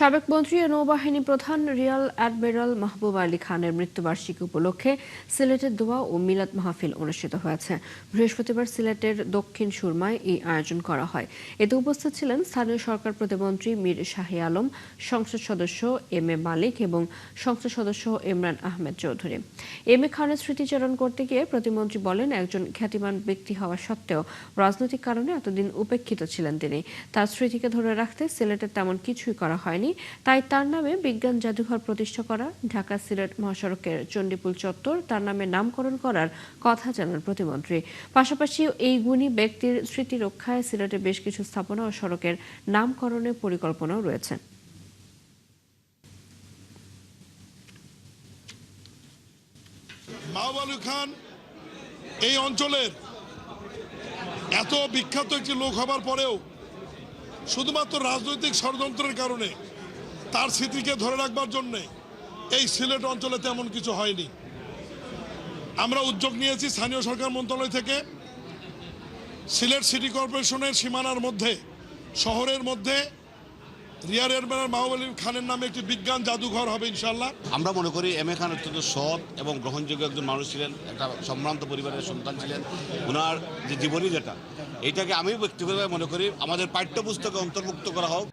সাবেক মন্ত্রী ও নৌবাহিনী প্রধান রিয়ার অ্যাডমিরাল মাহবুব আলী খানের মৃত্যুবার্ষিকী উপলক্ষে সিলেটে দোয়া ও মিলাদ মাহফিল অনুষ্ঠিত হয়েছে। বৃহস্পতিবার সিলেটের দক্ষিণ সুরমায় এই আয়োজন করা হয়। এতে উপস্থিত ছিলেন স্থানীয় সরকার প্রতিমন্ত্রী মীর শাহী আলম, সংসদ সদস্য এম এ মালিক এবং সংসদ সদস্য ইমরান আহমেদ চৌধুরী। এম এ খানের স্মৃতিচারণ করতে গিয়ে প্রতিমন্ত্রী বলেন, একজন খ্যাতিমান ব্যক্তি হওয়া সত্ত্বেও রাজনৈতিক কারণে এতদিন উপেক্ষিত ছিলেন তিনি। তার স্মৃতিকে ধরে রাখতে সিলেটে তেমন কিছুই করা হয়নি, তাই তার নামে বিজ্ঞান জাদুঘর প্রতিষ্ঠা করা, ঢাকা সিলেট মহাসড়কের চণ্ডীপুল চত্বর তার নামে নামকরণ করার কথা জানান প্রতিমন্ত্রী। পাশাপাশি এই গুণী ব্যক্তির স্মৃতি রক্ষায় সিলেটে বেশ কিছু স্থাপনা ও সড়কের নামকরণের পরিকল্পনাও রয়েছে। মাহবুব আলী খান এই অঞ্চলের এত বিখ্যাত একটি লোক হবার পরেও শুধুমাত্র রাজনৈতিক ষড়যন্ত্রের কারণে তার স্মৃতিকে ধরে রাখবার জন্য এই সিলেট অঞ্চলে তেমন কিছু হয়নি। আমরা উদ্যোগ নিয়েছি স্থানীয় সরকার মন্ত্রণালয় থেকে সিলেট সিটি কর্পোরেশনের সীমানার মধ্যে, শহরের মধ্যে রিয়ার অ্যাডমিরাল মাহবুব আলী খানের নামে একটি বিজ্ঞান জাদুঘর হবে ইনশাআল্লাহ। আমরা মনে করি এম এ খান অত্যন্ত সৎ এবং গ্রহণযোগ্য একজন মানুষ ছিলেন, একটা সম্ভ্রান্ত পরিবারের সন্তান ছিলেন। ওনার যে জীবনী, যেটা এইটাকে আমি ব্যক্তিগতভাবে মনে করি আমাদের পাঠ্যপুস্তকে অন্তর্ভুক্ত করা হোক।